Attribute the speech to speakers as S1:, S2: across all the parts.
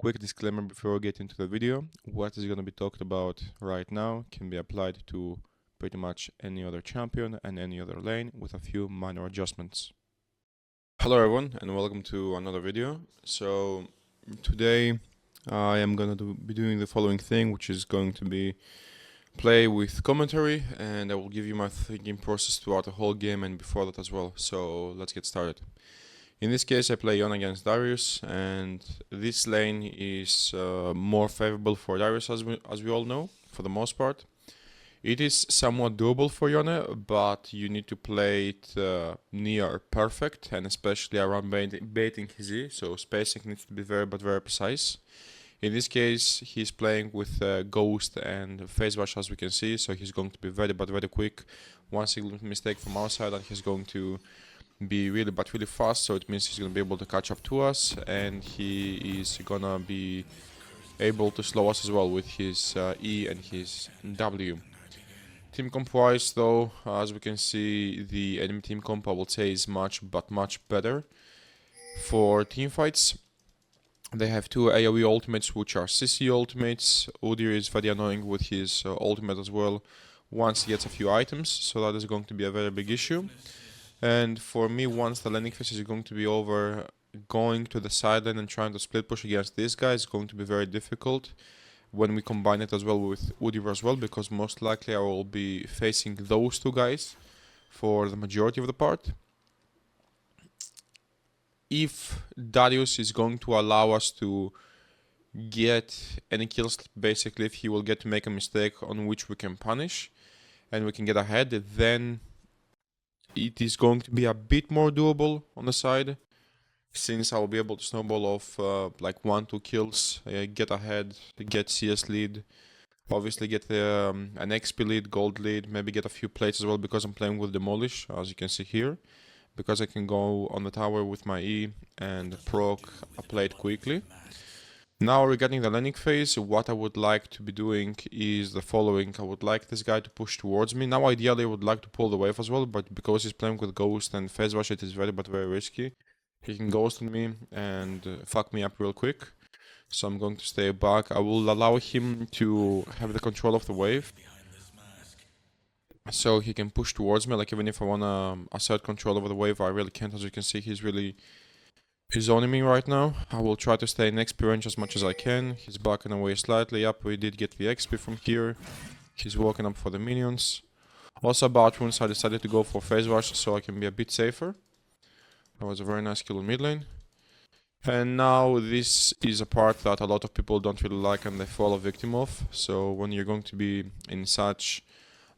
S1: Quick disclaimer before we get into the video. What is going to be talked about right now can be applied to pretty much any other champion and any other lane with a few minor adjustments. Hello everyone and welcome to another video. So today I am going to be doing the following thing, which is going to be play with commentary, and I will give you my thinking process throughout the whole game and before that as well. So let's get started. In this case I play Yone against Darius, and this lane is more favorable for Darius as we all know, for the most part. It is somewhat doable for Yone, but you need to play it near perfect, and especially around baiting his E, so spacing needs to be very precise. In this case, he's playing with Ghost and Phase Rush, as we can see, so he's going to be very quick. One single mistake from our side and he's going to be really fast, so it means he's going to be able to catch up to us, and he is gonna be able to slow us as well with his E and his W. Team comp wise though, as we can see, the enemy team comp I would say is much better for team fights. They have two AoE ultimates, which are CC ultimates. Udyr is very annoying with his ultimate as well once he gets a few items, so that is going to be a very big issue. And for me, once the landing phase is going to be over, going to the sideline and trying to split push against this guy is going to be very difficult when we combine it as well with Udyr as well, because most likely I will be facing those two guys for the majority of the part. If Darius is going to allow us to get any kills, basically if he will get to make a mistake on which we can punish and we can get ahead, then it is going to be a bit more doable on the side, since I will be able to snowball off like 1-2 kills, get ahead, get CS lead, obviously get an XP lead, gold lead, maybe get a few plates as well, because I'm playing with Demolish, as you can see here, because I can go on the tower with my E and proc a plate quickly. Now regarding the landing phase, what I would like to be doing is the following. I would like this guy to push towards me. Now ideally I would like to pull the wave as well, but because he's playing with Ghost and Phase Rush, it is very risky. He can ghost on me and fuck me up real quick. So I'm going to stay back. I will allow him to have the control of the wave, so he can push towards me. Like, even if I want to assert control over the wave, I really can't. As you can see, he's zoning me right now. I will try to stay in XP range as much as I can. He's backing away slightly. Up, we did get the XP from here. He's walking up for the minions. Also about runes, I decided to go for Phase Rush so I can be a bit safer. That was a very nice kill in mid lane. And now this is a part that a lot of people don't really like and they fall a victim of. So when you're going to be in such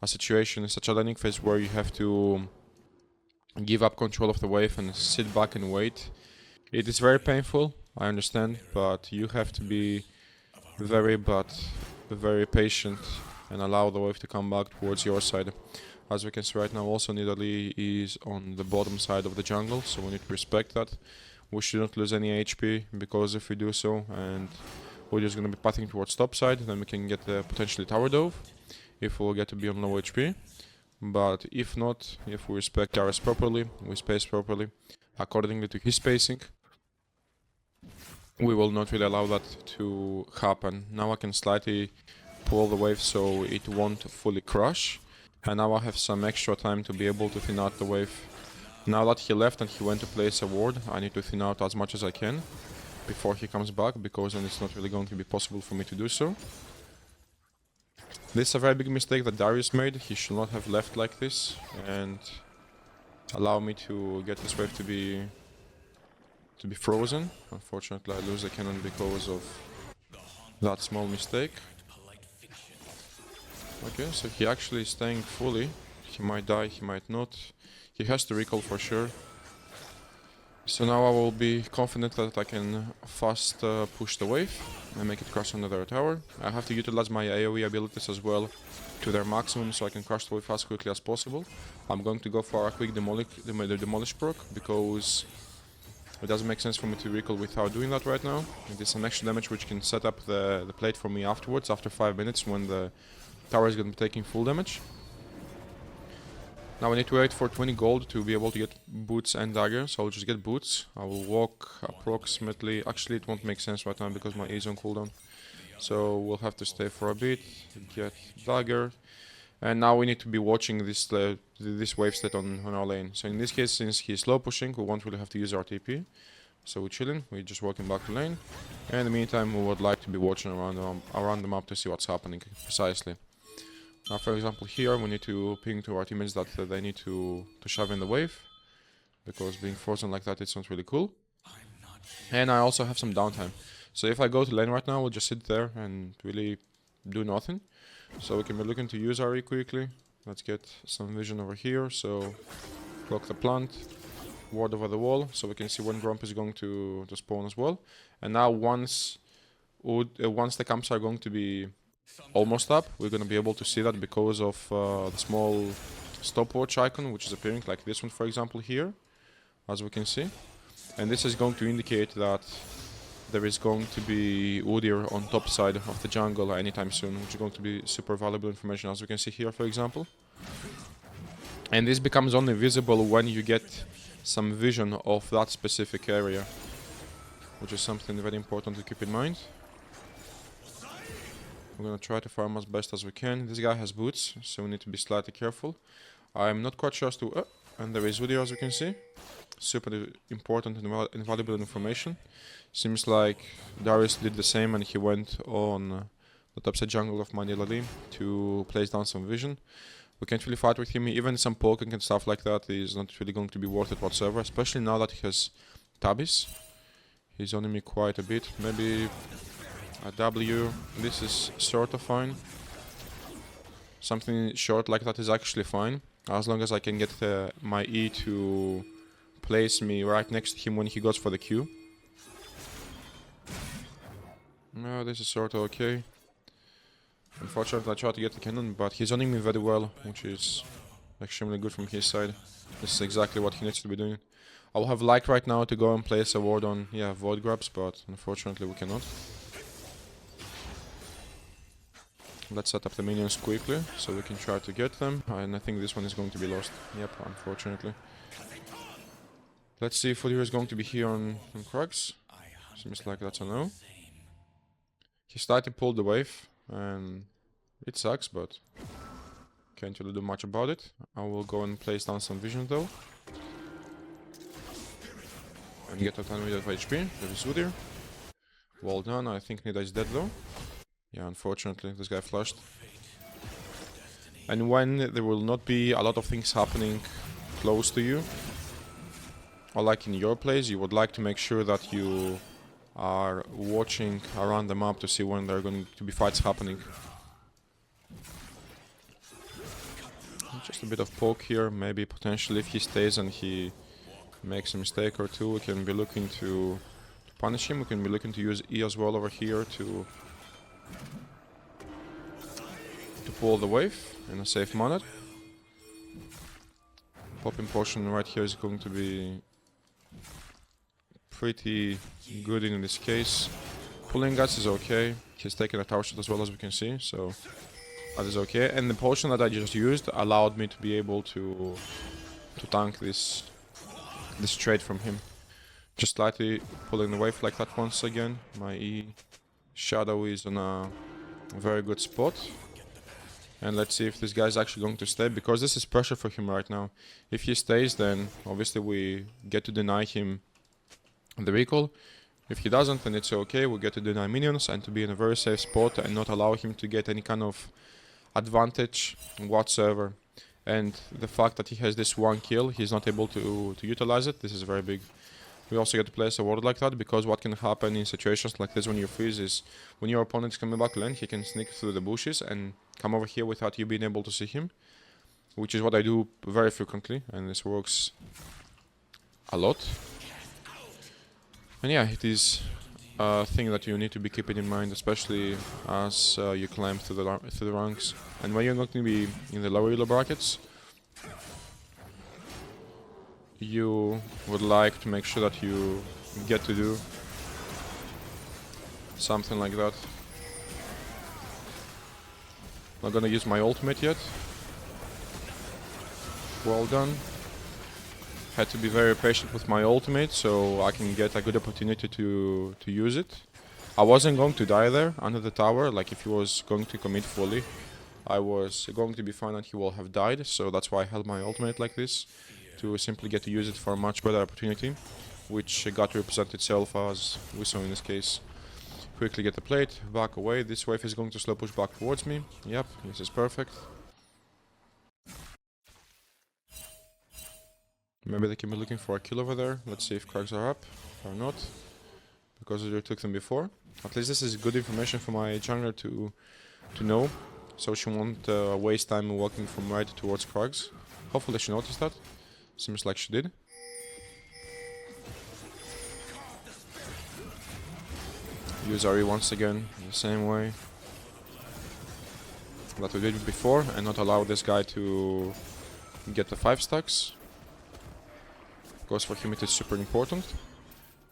S1: a situation, in such a landing phase where you have to give up control of the wave and sit back and wait, it is very painful, I understand, but you have to be very patient and allow the wave to come back towards your side. As we can see right now, also Nidalee is on the bottom side of the jungle, so we need to respect that. We shouldn't lose any HP, because if we do so and we're just going to be pathing towards top side, then we can get potentially tower dove if we'll get to be on low HP. But if not, if we respect Darius properly, we space properly accordingly to his spacing, we will not really allow that to happen. Now I can slightly pull the wave so it won't fully crush, and now I have some extra time to be able to thin out the wave. Now that he left and he went to place a ward, I need to thin out as much as I can before he comes back, because then it's not really going to be possible for me to do so. This is a very big mistake that Darius made. He should not have left like this and allow me to get this wave to be frozen. Unfortunately, I lose the cannon because of that small mistake. Okay, so he actually is staying fully. He might die, he might not. He has to recall for sure. So now I will be confident that I can fast push the wave and make it crash under their tower. I have to utilize my AoE abilities as well to their maximum, so I can crash the wave as quickly as possible. I'm going to go for a quick demolish proc, because it doesn't make sense for me to recall without doing that right now. It is some extra damage which can set up the plate for me afterwards, after 5 minutes, when the tower is going to be taking full damage. Now I need to wait for 20 gold to be able to get boots and dagger, so I'll just get boots. I will walk approximately... Actually, it won't make sense right now because my E is on cooldown. So we'll have to stay for a bit, get dagger. And now we need to be watching this wave state on our lane. So in this case, since he's slow pushing, we won't really have to use our TP. So we're chilling, we're just walking back to lane. And in the meantime, we would like to be watching around the map to see what's happening precisely. Now, for example, here we need to ping to our teammates that they need to shove in the wave, because being frozen like that, it's not really cool. And I also have some downtime. So if I go to lane right now, we'll just sit there and really do nothing. So we can be looking to use our E quickly. Let's get some vision over here. So block the plant, ward over the wall, so we can see when Grump is going to spawn as well. And now once the camps are going to be almost up, we're going to be able to see that because of the small stopwatch icon, which is appearing like this one, for example, here, as we can see. And this is going to indicate that there is going to be Udyr on top side of the jungle anytime soon, which is going to be super valuable information, as we can see here, for example. And this becomes only visible when you get some vision of that specific area, which is something very important to keep in mind. We're gonna try to farm as best as we can. This guy has boots, so we need to be slightly careful. I'm not quite sure as to... and there is Udyr, as you can see. Super important and invaluable information. Seems like Darius did the same and he went on the topside jungle of Manilali to place down some vision. We can't really fight with him. Even some poking and stuff like that is not really going to be worth it whatsoever, especially now that he has Tabis. He's owning me quite a bit. Maybe a W. This is sort of fine. Something short like that is actually fine, as long as I can get my E to place me right next to him when he goes for the Q. No, this is sort of okay. Unfortunately, I tried to get the cannon, but he's owning me very well, which is extremely good from his side. This is exactly what he needs to be doing. I'll have liked right now to go and place a ward on, void grabs, but unfortunately we cannot. Let's set up the minions quickly, so we can try to get them, and I think this one is going to be lost. Yep, unfortunately. Let's see if Udyr is going to be here on Krugs. Seems like that's a no. He started to pull the wave, and it sucks, but can't really do much about it. I will go and place down some vision though. And get a ton of HP. There is Udyr. Well done. I think Nida is dead though. Yeah, unfortunately, this guy flushed. And when there will not be a lot of things happening close to you, or like in your place, you would like to make sure that you are watching around the map to see when there are going to be fights happening. Just a bit of poke here, maybe potentially if he stays and he makes a mistake or two, we can be looking to punish him. We can be looking to use E as well over here to pull the wave in a safe manner. Popping potion right here is going to be pretty good in this case. Pulling guts is okay. He's taking a tower shot as well, as we can see, so that is okay. And the potion that I just used allowed me to be able to tank this trade from him. Just slightly pulling the wave like that once again. My E shadow is on a very good spot. And let's see if this guy is actually going to stay, because this is pressure for him right now. If he stays, then obviously we get to deny him the recall. If he doesn't, then it's okay. We get to deny minions and to be in a very safe spot and not allow him to get any kind of advantage whatsoever. And the fact that he has this one kill, he's not able to utilize it. This is very big. We also get to place a ward like that, because what can happen in situations like this when you freeze is when your opponent is coming back lane, he can sneak through the bushes and come over here without you being able to see him, which is what I do very frequently, and this works a lot. And yeah, it is a thing that you need to be keeping in mind, especially as you climb through the ranks. And when you're going to be in the lower elo brackets, you would like to make sure that you get to do something like that. Not gonna use my ultimate yet. Well done. Had to be very patient with my ultimate so I can get a good opportunity to use it. I wasn't going to die there under the tower, like if he was going to commit fully. I was going to be fine and he will have died, so that's why I held my ultimate like this, to simply get to use it for a much better opportunity, which got to represent itself as we saw in this case. Quickly get the plate, back away. This wave is going to slow push back towards me. Yep, this is perfect. Maybe they can be looking for a kill over there. Let's see if Krags are up or not, because I took them before. At least this is good information for my jungler to know, so she won't waste time walking from right towards Krags. Hopefully she noticed that. Seems like she did. Use RE once again, the same way that we did before, and not allow this guy to get the 5 stacks. Of course, for him it is super important.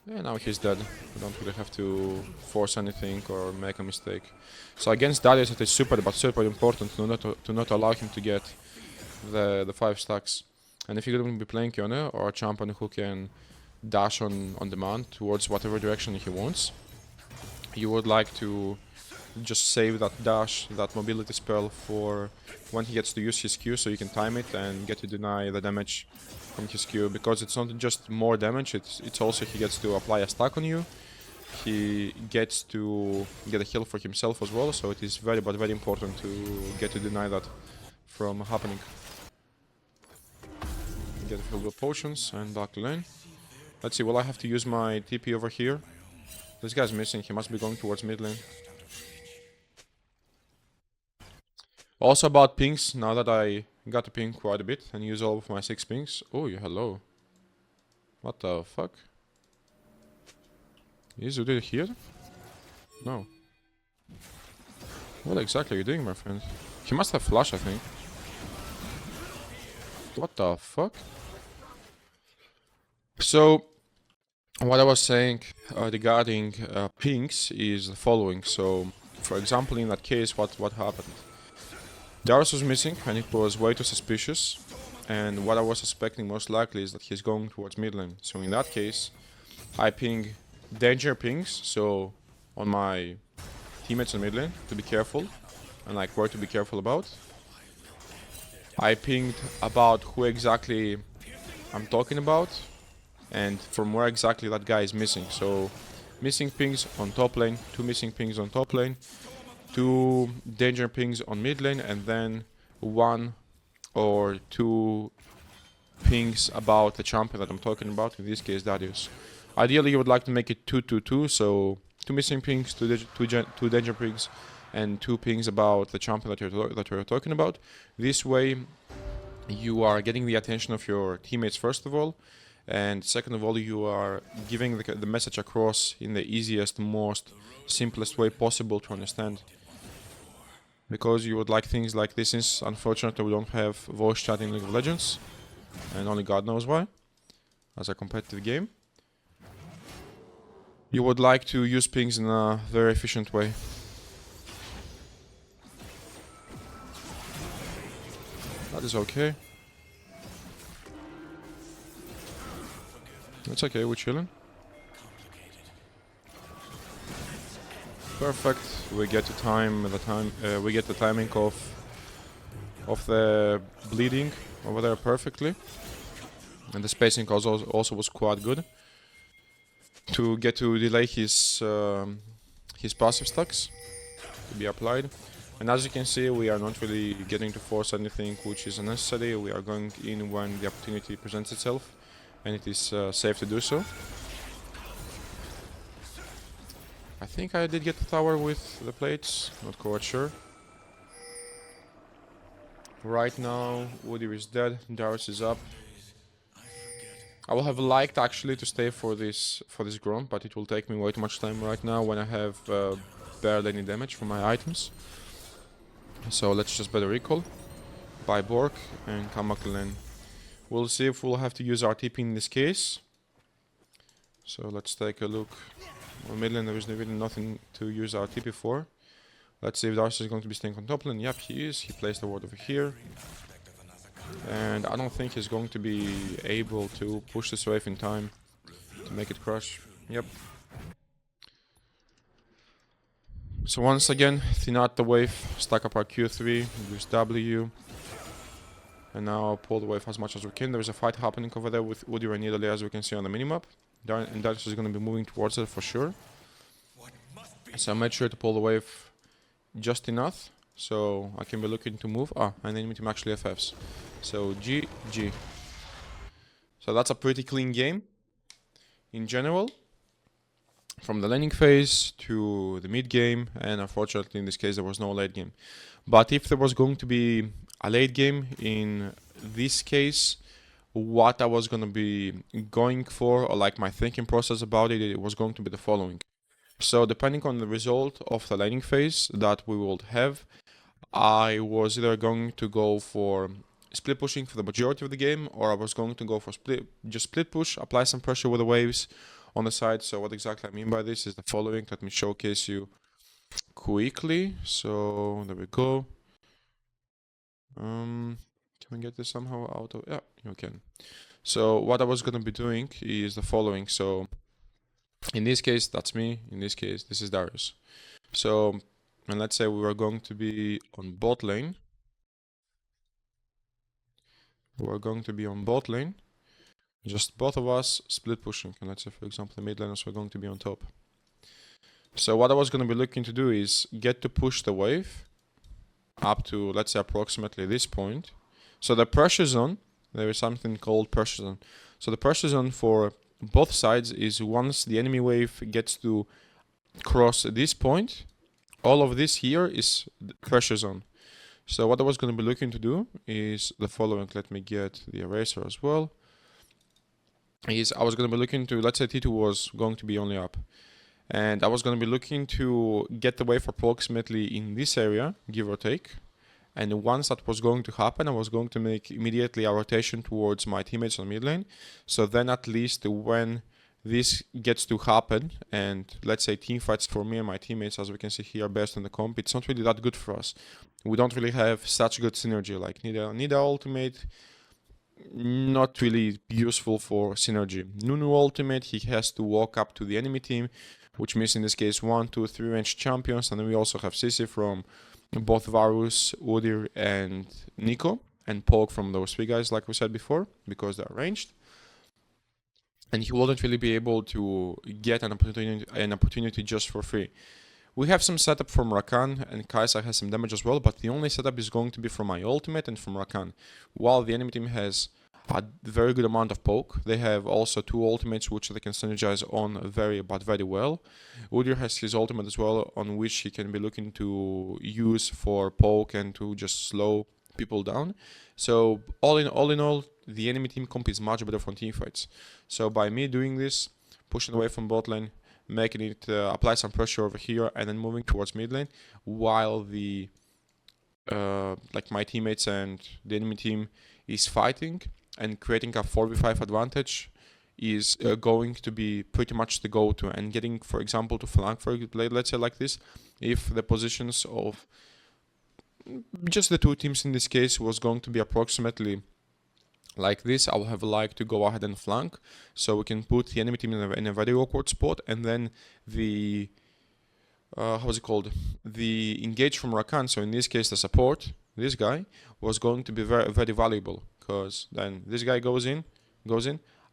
S1: Yeah, now he's dead. We don't really have to force anything or make a mistake. So against Darius it is super important to not allow him to get the 5 stacks. And if you're going to be playing Yone or a champion who can dash on demand towards whatever direction he wants, you would like to just save that dash, that mobility spell for when he gets to use his Q, so you can time it and get to deny the damage from his Q, because it's not just more damage, it's also he gets to apply a stack on you, he gets to get a heal for himself as well, so it is very important to get to deny that from happening. Get filled with potions and back to lane. Let's see, will I have to use my TP over here? This guy's missing, he must be going towards mid lane. Also about pings, now that I got to ping quite a bit and use all of my 6 pings. Oh, hello. What the fuck? Is it here? No. What exactly are you doing, my friend? He must have flash, I think. What the fuck? So, what I was saying regarding pings is the following. So, for example, in that case, what happened? Darius was missing and it was way too suspicious, and what I was suspecting most likely is that he's going towards mid lane. So in that case, I ping danger pings, so on my teammates in mid lane to be careful, and like where to be careful about. I pinged about who exactly I'm talking about and from where exactly that guy is missing. So missing pings on top lane, 2 missing pings on top lane, 2 danger pings on mid lane, and then 1 or 2 pings about the champion that I'm talking about, in this case Darius. Ideally you would like to make it 2-2-2, so 2 missing pings, 2 danger pings, and 2 pings about the champion that you're talking about. This way you are getting the attention of your teammates first of all, and second of all you are giving the message across in the easiest, most simplest way possible to understand. Because you would like things like this, since unfortunately we don't have voice chat in League of Legends, and only God knows why, as a competitive game. You would like to use pings in a very efficient way. That is okay. It's okay, we're chilling. Perfect. We get the timing of the bleeding over there perfectly, and the spacing also was quite good to get to delay his passive stacks to be applied. And as you can see, we are not really getting to force anything which is unnecessary. We are going in when the opportunity presents itself, and it is safe to do so. I think I did get the tower with the plates, not quite sure. Right now, Udyr is dead, Darius is up. I will have liked actually to stay for this Grom, but it will take me way too much time right now when I have barely any damage from my items. So let's just better recall, buy Bork, and come back to lane. We'll see if we'll have to use our TP in this case. So let's take a look. On mid lane there is really nothing to use our TP for. Let's see if Darius is going to be staying on top lane. Yep, he is. He placed the ward over here. And I don't think he's going to be able to push this wave in time to make it crush. Yep. So once again, thin out the wave, stack up our Q3, use W, and now pull the wave as much as we can. There's a fight happening over there with Udyr and Nidalee, as we can see on the minimap. And Darius is going to be moving towards it for sure. So I made sure to pull the wave just enough, so I can be looking to move. And the enemy team actually FFs. So GG. So that's a pretty clean game in general. From the laning phase to the mid game, and unfortunately in this case there was no late game. But if there was going to be a late game in this case, what I was going to be going for, or like my thinking process about it, it was going to be the following. So depending on the result of the laning phase that we will have, I was either going to go for split pushing for the majority of the game, or I was going to go for split push, apply some pressure with the waves on the side. So what exactly I mean by this is the following. Let me showcase you quickly. So there we go. Can we get this somehow out of... Yeah, you can. So what I was going to be doing is the following. So in this case, that's me. In this case, this is Darius. So, and let's say we were going to be on bot lane. We're going to be on bot lane. Just both of us split pushing. And let's say, for example, the mid laners were going to be on top. So what I was going to be looking to do is get to push the wave up to, let's say, approximately this point. So the pressure zone, there is something called pressure zone. So the pressure zone for both sides is once the enemy wave gets to cross this point, all of this here is the pressure zone. So what I was going to be looking to do is the following. Let me get the eraser as well. Is I was going to be looking to, let's say T2 was going to be only up. And I was going to be looking to get the wave approximately in this area, give or take. And once that was going to happen, I was going to make immediately a rotation towards my teammates on mid lane. So then at least when this gets to happen, and let's say team fights for me and my teammates, as we can see here based on the comp, it's not really that good for us. We don't really have such good synergy. Like Nida ultimate, not really useful for synergy. Nunu ultimate, he has to walk up to the enemy team, which means in this case 1, 2, 3 ranged champions, and then we also have Sisi from both Varus, Udyr, and Nico, and Poke from those three guys, like we said before, because they're ranged. And he wouldn't really be able to get an opportunity just for free. We have some setup from Rakan, and Kai'Sa has some damage as well, but the only setup is going to be from my ultimate and from Rakan. While the enemy team has a very good amount of poke, they have also 2 ultimates which they can synergize on very well. Udyr has his ultimate as well, on which he can be looking to use for poke and to just slow people down. So all in all, the enemy team comp is much better for team fights. So by me doing this, pushing away from bot lane, making it apply some pressure over here, and then moving towards mid lane, while the like my teammates and the enemy team is fighting and creating a 4v5 advantage is going to be pretty much the go-to. And getting, for example, to flank, for let's say like this, if the positions of just the 2 teams in this case was going to be approximately like this, I would have liked to go ahead and flank, so we can put the enemy team in a very awkward spot, and then the the engage from Rakan, so in this case the support, this guy, was going to be very valuable, because then this guy goes in,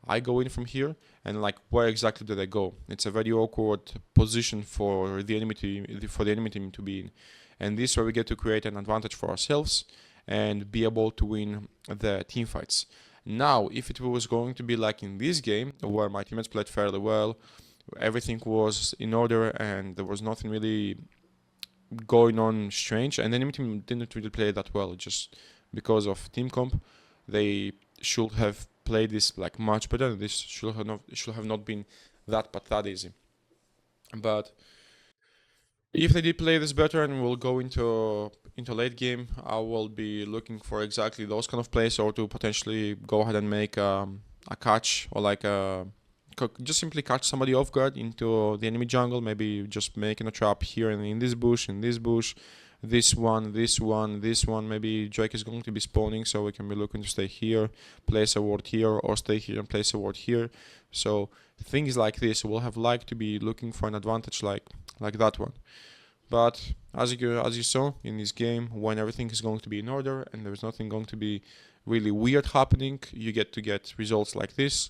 S1: I go in from here, and like where exactly do they go? It's a very awkward position for the enemy team to be in, and this is where we get to create an advantage for ourselves and be able to win the team fights. Now, if it was going to be like in this game, where my teammates played fairly well, everything was in order, and there was nothing really going on strange, and the enemy team didn't really play that well, just because of team comp. They should have played this like much better. This should have not been that easy. But if they did play this better and we'll go into late game, I will be looking for exactly those kind of plays, or to potentially go ahead and make a catch, or like just simply catch somebody off guard into the enemy jungle, maybe just making a trap here and in this bush, this one, this one, this one. Maybe Drake is going to be spawning, so we can be looking to stay here, place a ward here, or stay here and place a ward here. So things like this we'll have liked to be looking for an advantage like that one. But as you saw in this game, when everything is going to be in order and there's nothing going to be really weird happening, you get results like this.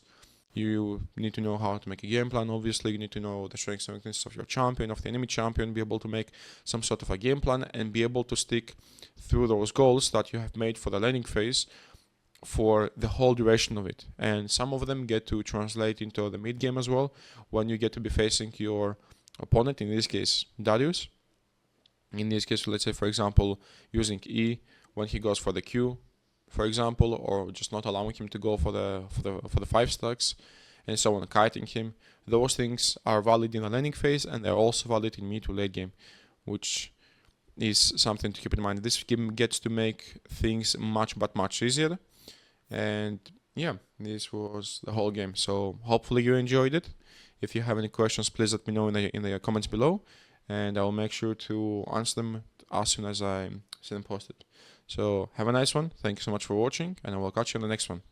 S1: You need to know how to make a game plan. Obviously, you need to know the strengths and weaknesses of your champion, of the enemy champion, be able to make some sort of a game plan and be able to stick through those goals that you have made for the laning phase for the whole duration of it. And some of them get to translate into the mid game as well, when you get to be facing your opponent, in this case Darius. In this case, let's say for example using E when he goes for the Q, for example, or just not allowing him to go for the 5 stacks, and so on, kiting him. Those things are valid in the laning phase, and they're also valid in mid to late game, which is something to keep in mind. This game gets to make things much easier. And yeah, this was the whole game. So hopefully you enjoyed it. If you have any questions, please let me know in the comments below, and I'll make sure to answer them as soon as I see them posted. So have a nice one, thank you so much for watching, and I will catch you on the next one.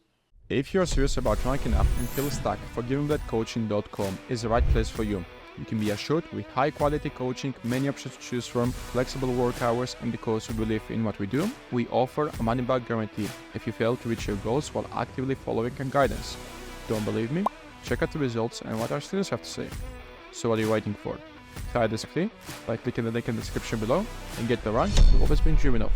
S2: If you're serious about ranking up and feel stuck, forgivingbloodcoaching.com is the right place for you. You can be assured with high quality coaching, many options to choose from, flexible work hours, and because we believe in what we do, we offer a money back guarantee if you fail to reach your goals while actively following our guidance. Don't believe me? Check out the results and what our students have to say. So what are you waiting for? Try this free by clicking the link in the description below and get the rank you've always been dreaming of.